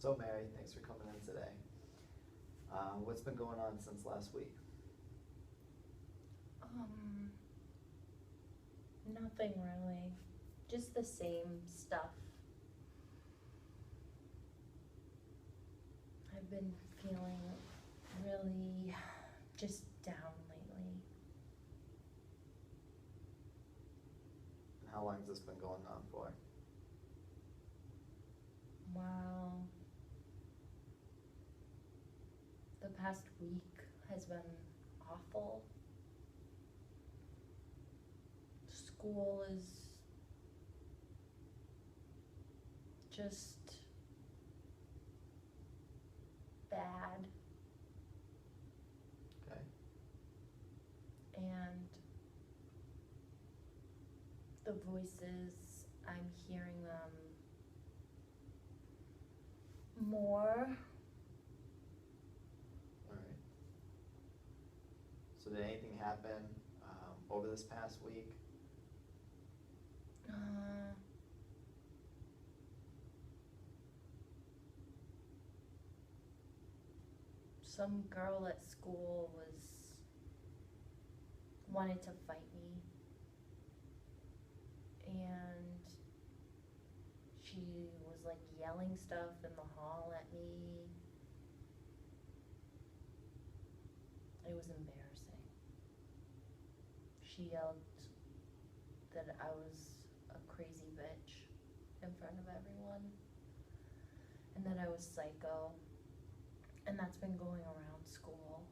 So Mary, thanks for coming in today. What's been going on since last week? Nothing really. Just the same stuff. I've been feeling really just down lately. And how long has this been going on for? Wow. The past week has been awful. School is just bad. Okay. And the voices, I'm hearing them more. Alright. So did anything happen over this past week? Some girl at school wanted to fight me, and she was like yelling stuff in the hall at me. It was embarrassing. She yelled that I was a crazy bitch in front of everyone, and that I was psycho, and that's been going around school.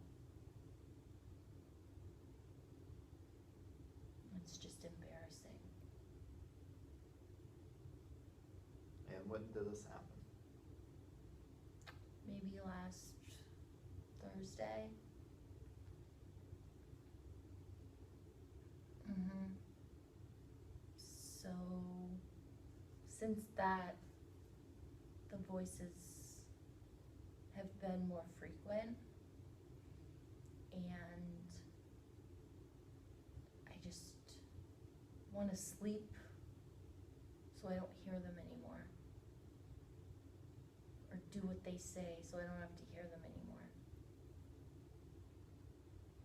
It's just embarrassing. And when did this happen? Maybe last Thursday. So since that, the voices have been more frequent, and I just want to sleep so I don't hear them anymore, or do what they say so I don't have to hear them anymore.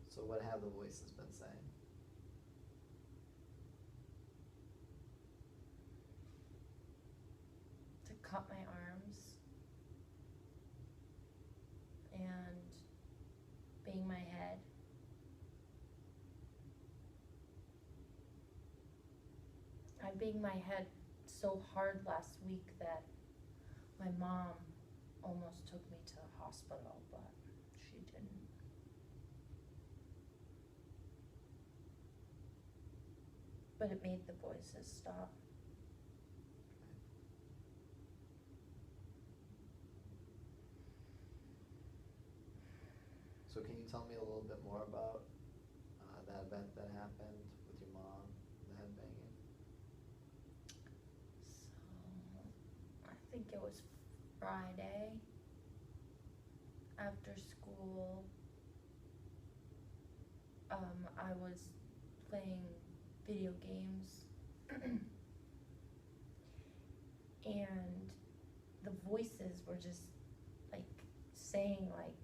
So what have the voices been saying? To cut my arms and bang my head. I banged my head so hard last week that my mom almost took me to the hospital, but she didn't. But it made the voices stop. So can you tell me a little bit more about that event that happened with your mom, the headbanging? So, I think it was Friday after school. I was playing video games and the voices were just like saying like,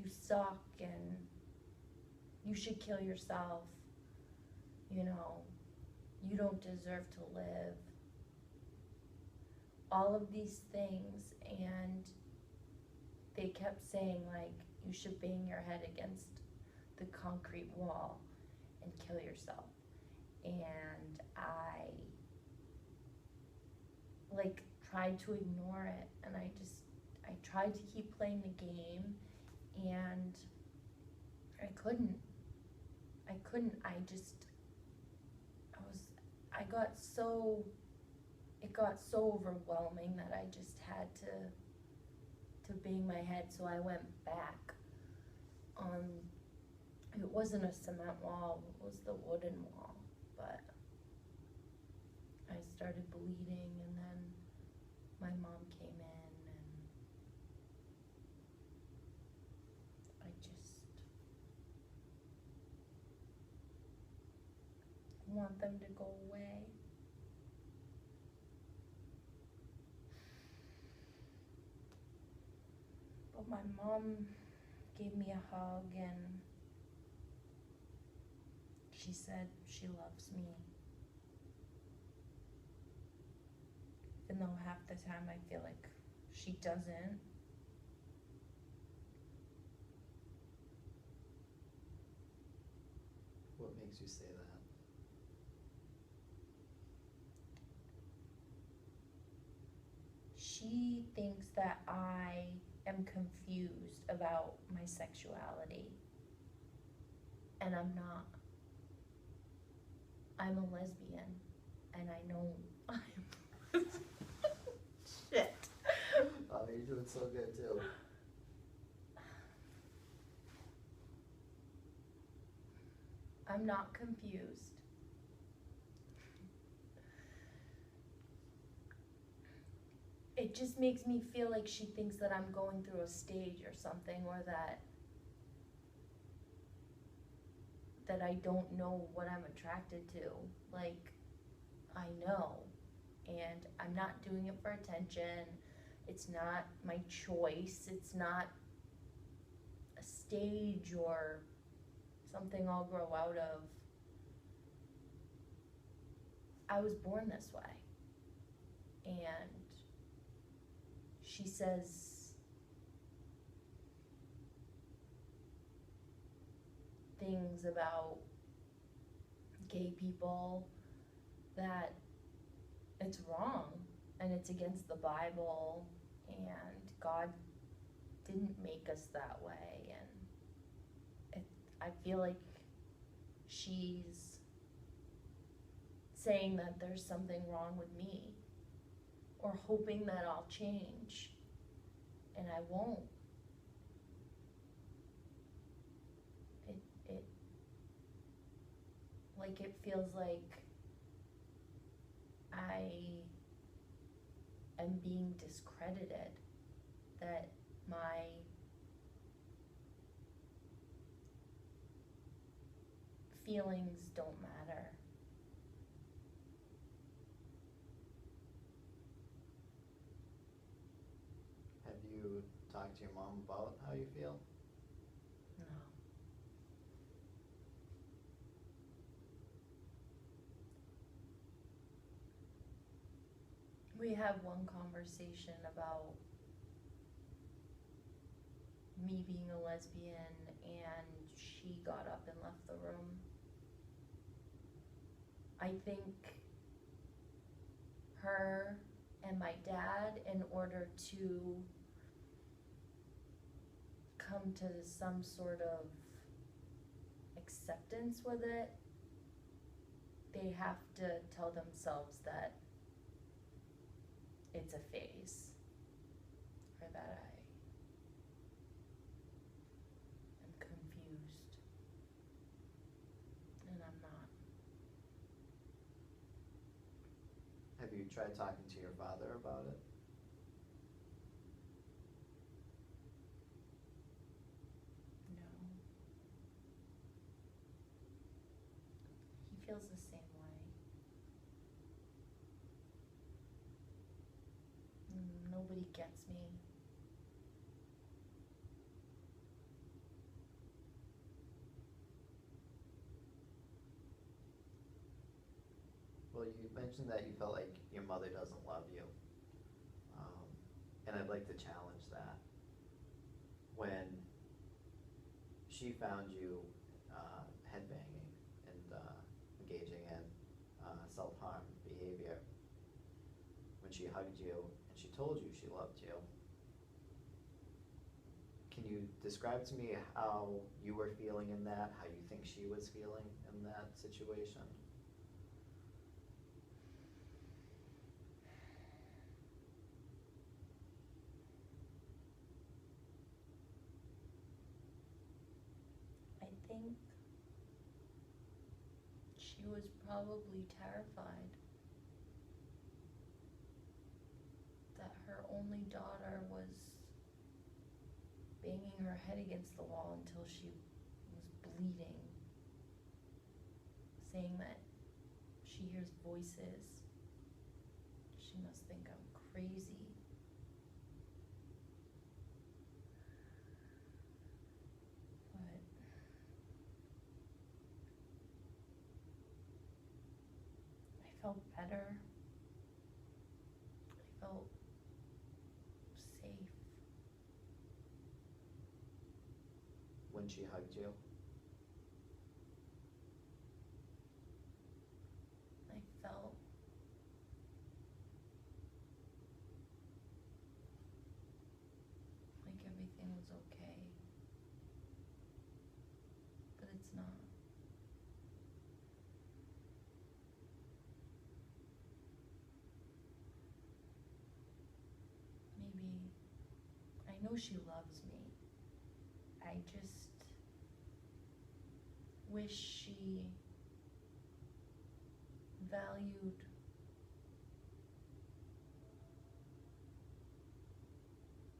you suck and you should kill yourself, you know, you don't deserve to live. All of these things, and they kept saying like, you should bang your head against the concrete wall and kill yourself. And I like tried to ignore it, and I tried to keep playing the game, and I couldn't. It got so overwhelming that I just had to bang my head, so I went back on, it wasn't a cement wall, it was the wooden wall, but I started bleeding, and then my mom came in, and I just want them to go away. But my mom gave me a hug and she said she loves me. Even though half the time I feel like she doesn't. What makes you say that? She thinks that I am confused about my sexuality. And I'm not. I'm a lesbian. And I know I'm. Shit. Oh, you're doing so good too. I'm not confused. It just makes me feel like she thinks that I'm going through a stage or something, or that I don't know what I'm attracted to. Like, I know, and I'm not doing it for attention. It's not my choice. It's not a stage or something I'll grow out of. I was born this way. And she says things about gay people that it's wrong and it's against the Bible, and God didn't make us that way, and I feel like she's saying that there's something wrong with me, or hoping that I'll change, and I won't. It feels like I am being discredited, that my feelings don't matter. Have you talked to your mom about how you feel? No. We had one conversation about me being a lesbian, and she got up and left the room. I think her and my dad, in order to come to some sort of acceptance with it, they have to tell themselves that it's a phase, or that I am confused, and I'm not. Have you tried talking to your father about it? No. He feels the same way. Nobody gets me. Well, you mentioned that you felt like your mother doesn't love you. And I'd like to challenge that. When she found you headbanging and engaging in self-harm behavior, when she hugged you and she told you she loved you, can you describe to me how you were feeling in that, how you think she was feeling in that situation? I think she was probably terrified that her only daughter was banging her head against the wall until she was bleeding, saying that she hears voices. She must think I'm crazy. felt better. I felt safe. When she hugged you? I felt like everything was okay, but it's not. Maybe, I know she loves me. I just wish she valued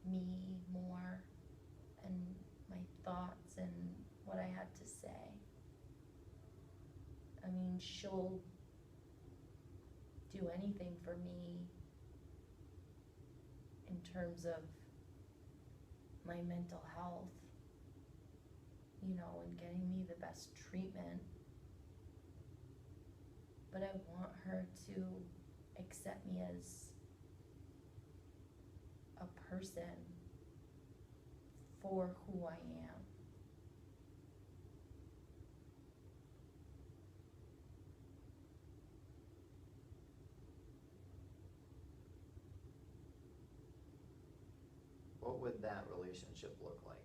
me more and my thoughts and what I had to say. I mean, she'll do anything for me in terms of my mental health, you know, and getting me the best treatment. But I want her to accept me as a person for who I am. What would that relationship look like?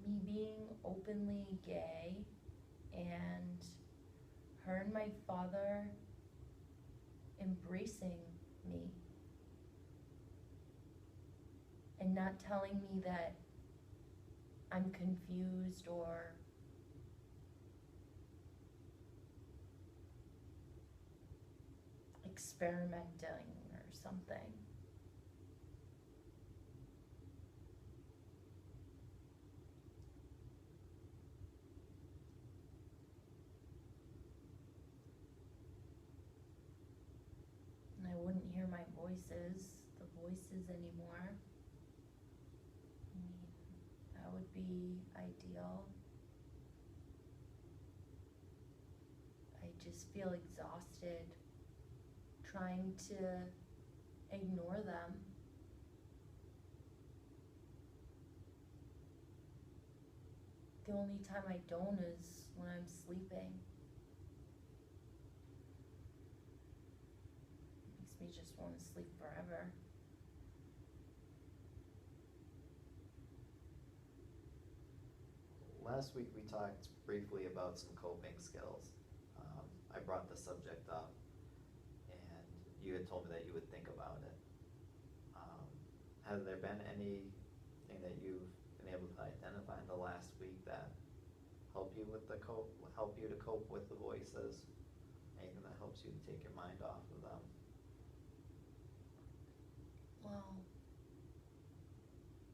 Me being openly gay and her and my father embracing me and not telling me that I'm confused or experimenting or something. And I wouldn't hear the voices anymore. I mean, that would be ideal. I just feel exhausted trying to ignore them. The only time I don't is when I'm sleeping. Makes me just want to sleep forever. Last week we talked briefly about some coping skills. I brought the subject up and you had told me that you would think about it. Has there been anything that you've been able to identify in the last week that help you to cope with the voices? Anything that helps you to take your mind off of them? Well,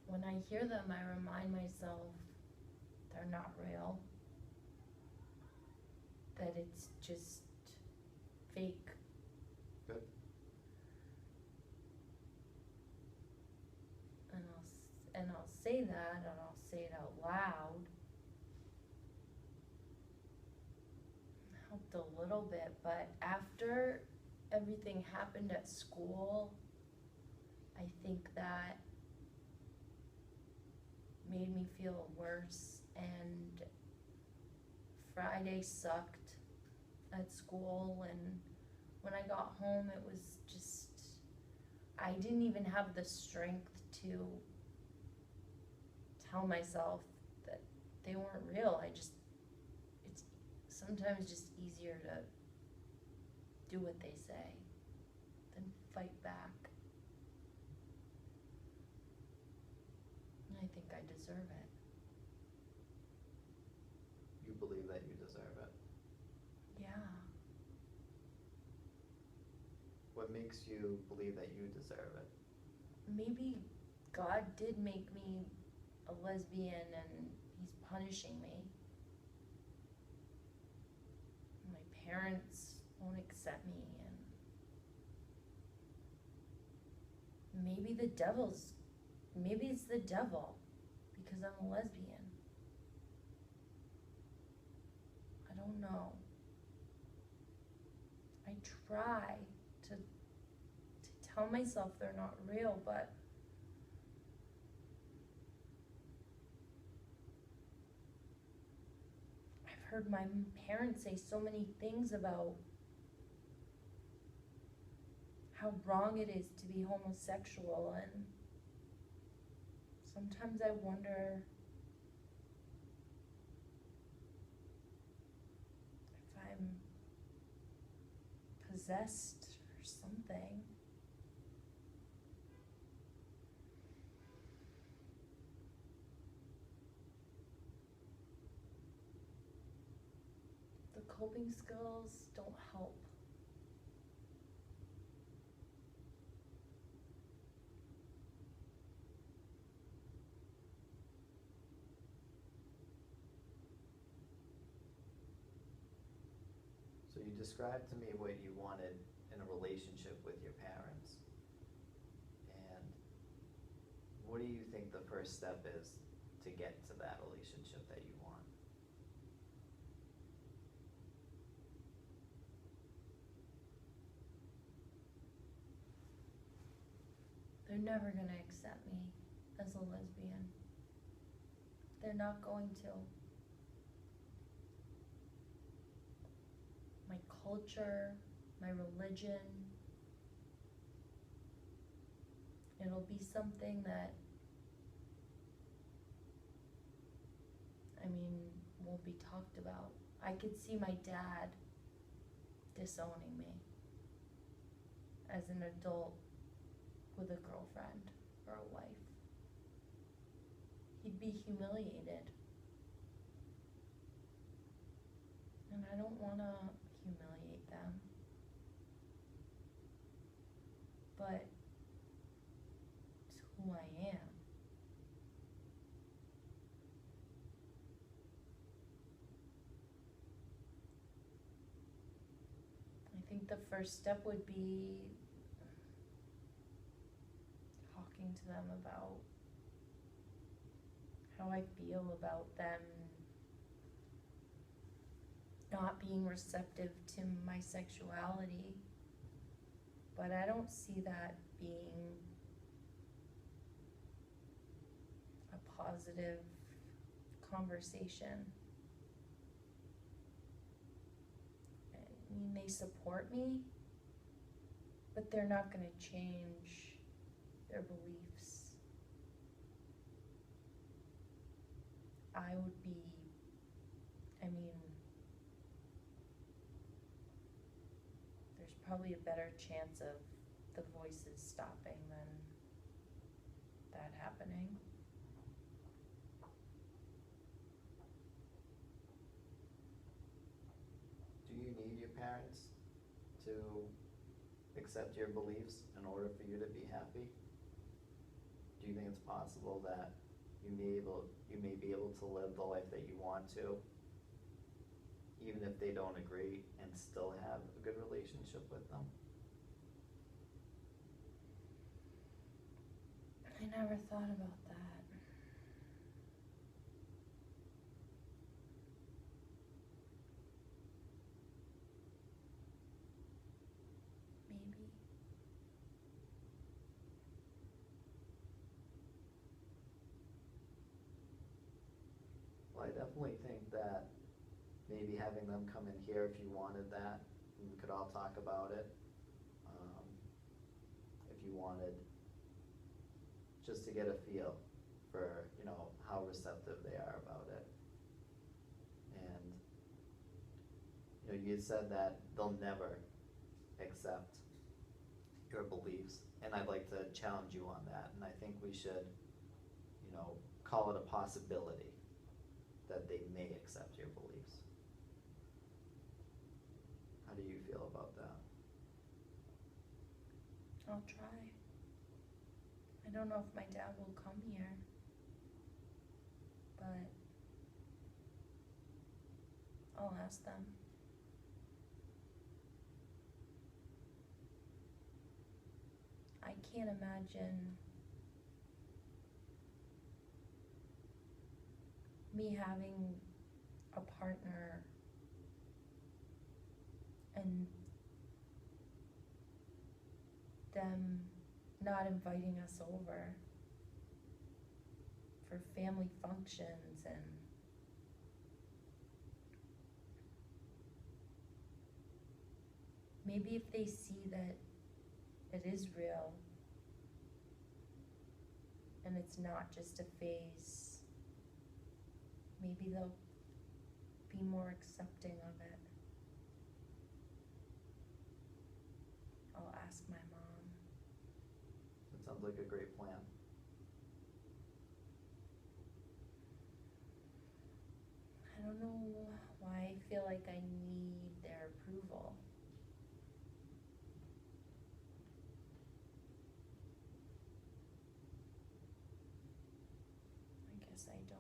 when I hear them, I remind myself they're not real. That it's just fake. Good. And I'll say that, and I'll say it out loud. Helped a little bit, but after everything happened at school, I think that made me feel worse, and Friday sucked at school, and when I got home it was just, I didn't even have the strength to tell myself that they weren't real. It's sometimes just easier to do what they say than fight back. And I think I deserve it. You believe that you deserve it? Yeah. What makes you believe that you deserve it? Maybe God did make me a lesbian and he's punishing me. My parents won't accept me, and maybe it's the devil because I'm a lesbian. I don't know. try to tell myself they're not real, but I've heard my parents say so many things about how wrong it is to be homosexual, and sometimes I wonder if I'm possessed or something. The coping skills don't help. So you described to me what you wanted in a relationship with your parents. And what do you think the first step is to get to that relationship that you want? They're never gonna accept me as a lesbian. They're not going to. My culture, my religion, it'll be something that, won't be talked about. I could see my dad disowning me as an adult with a girlfriend or a wife. He'd be humiliated. And I don't wanna humiliate them. But it's who I am. I think the first step would be talking to them about how I feel about them not being receptive to my sexuality. But I don't see that being a positive conversation. I mean, they support me, but they're not gonna change their beliefs. I would be, there's probably a better chance of the voices stopping than that happening. Do you need your parents to accept your beliefs in order for you to be happy? Do you think it's possible that you may be able to live the life that you want to, even if they don't agree, and still have a good relationship with them? I never thought about that. Maybe. Well, I definitely think that maybe having them come in here if you wanted that, we could all talk about it. If you wanted, just to get a feel for, how receptive they are about it. And, you had said that they'll never accept your beliefs, and I'd like to challenge you on that, and I think we should, call it a possibility that they may accept your beliefs. How do you feel about that? I'll try. I don't know if my dad will come here, but I'll ask them. I can't imagine me having a partner and them not inviting us over for family functions, and maybe if they see that it is real and it's not just a phase, maybe they'll be more accepting of it. I'll ask my mom. That sounds like a great plan. I don't know why I feel like I need their approval. I guess I don't.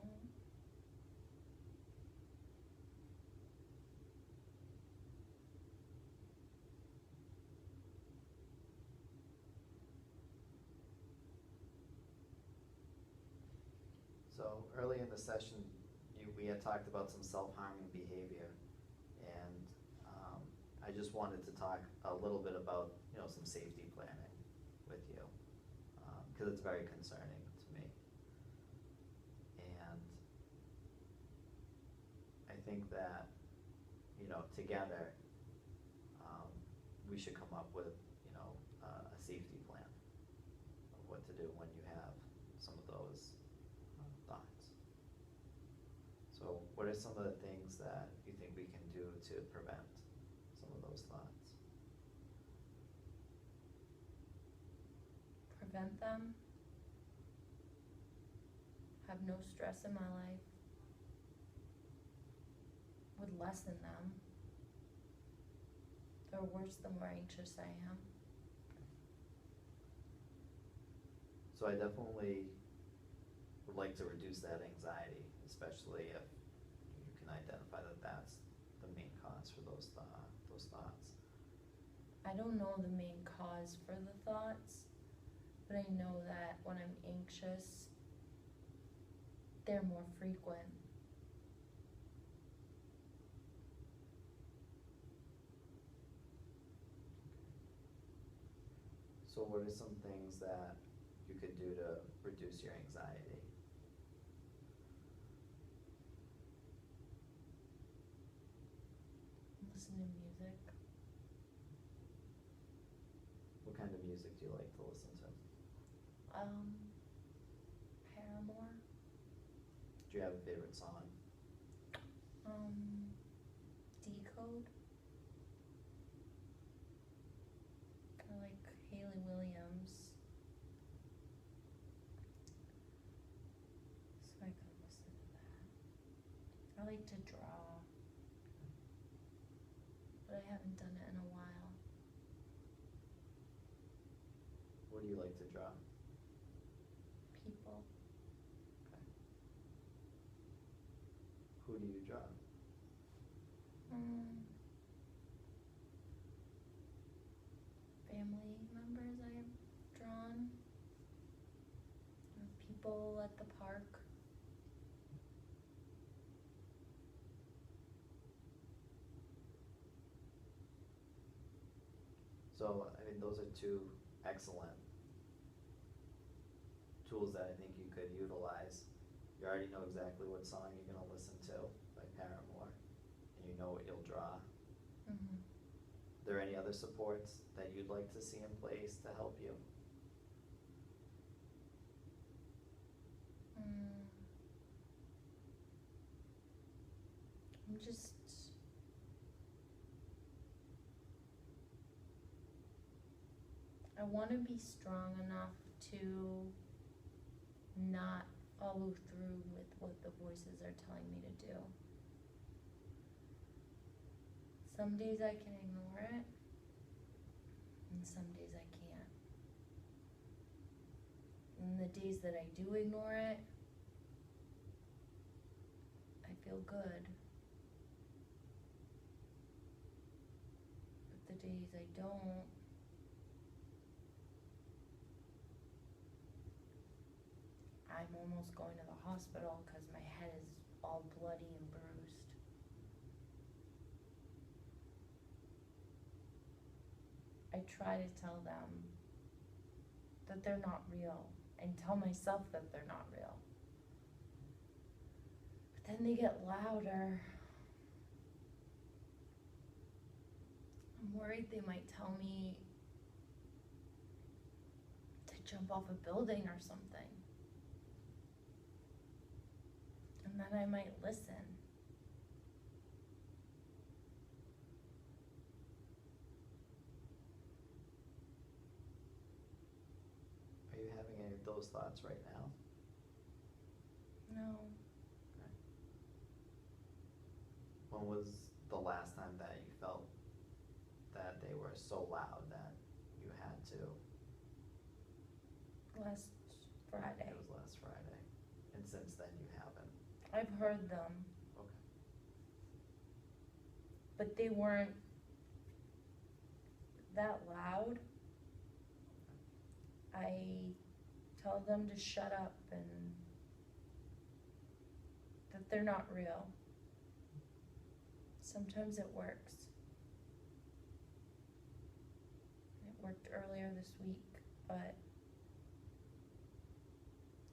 So early in the session, we had talked about some self-harming behavior, and I just wanted to talk a little bit about, some safety planning with you, because it's very concerning to me. And I think that, together, we should come up with, a safety plan of what to do when you have some of those thoughts. So what are some of the things that you think we can do to prevent some of those thoughts? Prevent them. Have no stress in my life. Would lessen them. They're worse the more anxious I am. So I definitely would like to reduce that anxiety, especially if you can identify that that's the main cause for those thoughts. I don't know the main cause for the thoughts, but I know that when I'm anxious, they're more frequent. So what are some things that you could do to reduce your anxiety? Listen to music. What kind of music do you like to listen to? Paramore. Do you have a favorite song? Decode. I like Hayley Williams. So I could listen to that. I like to draw, but I haven't done it in a while. What do you like to draw? People. Okay. Who do you draw? Family members I've drawn. Or people at the park. So, those are two excellent tools that I think you could utilize. You already know exactly what song you're gonna listen to by Paramore, and you know what you'll draw. Mm-hmm. Are there any other supports that you'd like to see in place to help you? I'm just I want to be strong enough to not follow through with what the voices are telling me to do. Some days I can ignore it, and some days I can't. And the days that I do ignore it, I feel good. But the days I don't, I'm almost going to the hospital because my head is all bloody and bruised. I try to tell them that they're not real and tell myself that they're not real. But then they get louder. I'm worried they might tell me to jump off a building or something. And then I might listen. Are you having any of those thoughts right now? No. Okay. When was the last time that you felt that they were so loud that you had to? Last Friday. It was last Friday. And since then you haven't? I've heard them, Okay. but they weren't that loud. I tell them to shut up and that they're not real. Sometimes it works. It worked earlier this week, but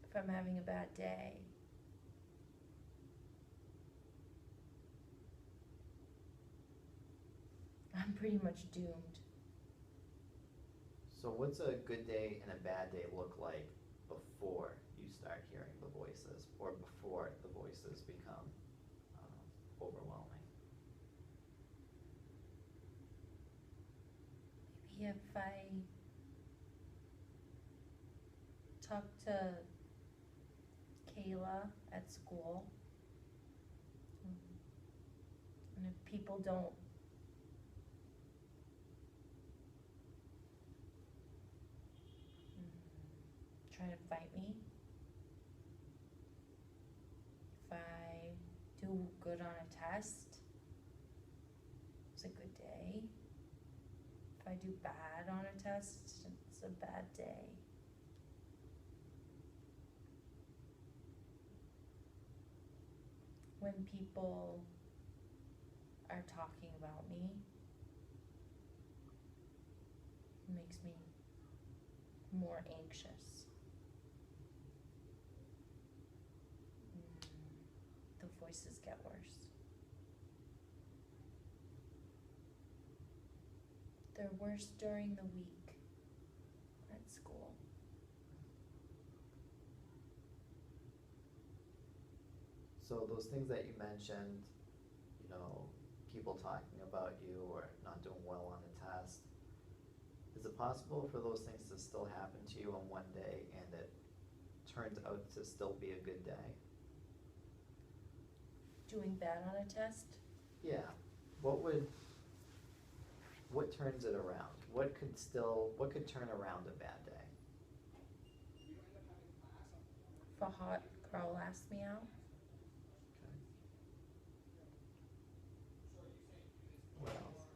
if I'm having a bad day, I'm pretty much doomed. So what's a good day and a bad day look like before you start hearing the voices, or before the voices become overwhelming? Maybe if I talk to Kayla at school, and if people don't try to fight me, if I do good on a test, it's a good day. If I do bad on a test, it's a bad day. When people are talking about me, it makes me more anxious. The voices get worse. They're worse during the week at school. So those things that you mentioned, you know, people talking about you or not doing well on a test, is it possible for those things to still happen to you on one day and it turns out to still be a good day? Doing bad on a test? Yeah. What turns it around? What could turn around a bad day? If a hot girl asks me out? Okay. What else?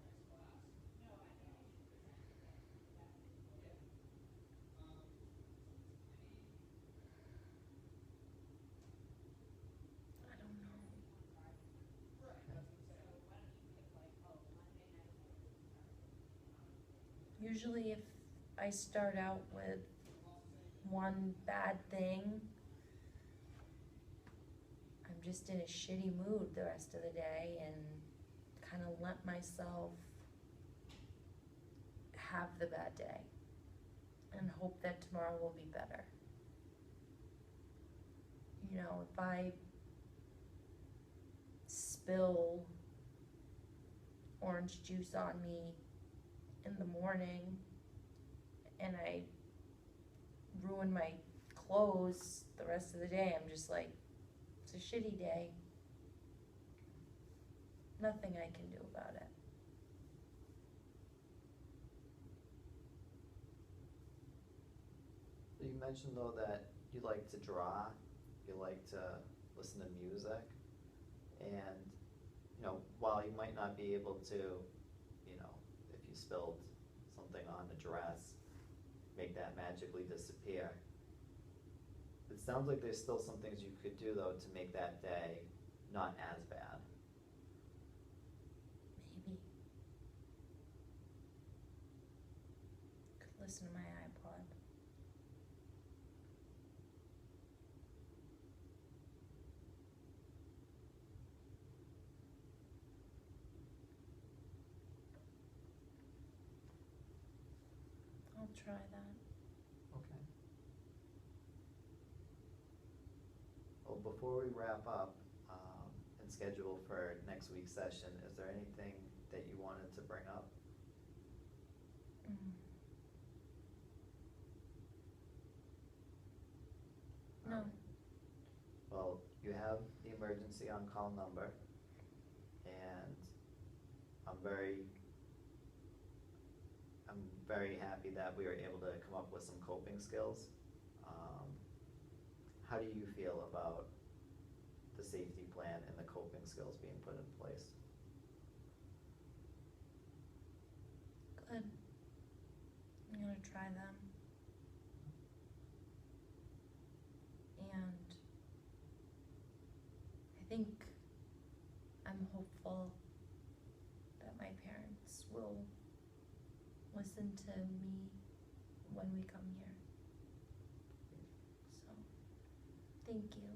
I don't know. Okay. Usually if I start out with one bad thing, I'm just in a shitty mood the rest of the day and kind of let myself have the bad day and hope that tomorrow will be better. You know, if I spill orange juice on me in the morning and I ruin my clothes the rest of the day, I'm just like, it's a shitty day. Nothing I can do about it. So you mentioned though that you like to draw, you like to listen to music, and you know, while you might not be able to, you know, if you spilled something on the dress, make that magically disappear. It sounds like there's still some things you could do though to make that day not as bad. Maybe. Could listen to my iPod. I'll try that. Okay. Well, before we wrap up, and schedule for next week's session, is there anything that you wanted to bring up? Mm. No. Alright. Well, you have the emergency on-call number, and I'm very happy that we were able to come up with some coping skills. How do you feel about the safety plan and the coping skills being put in place? Good. I'm gonna try them. And I think I'm hopeful that my parents will listen to me when we come here. So, thank you.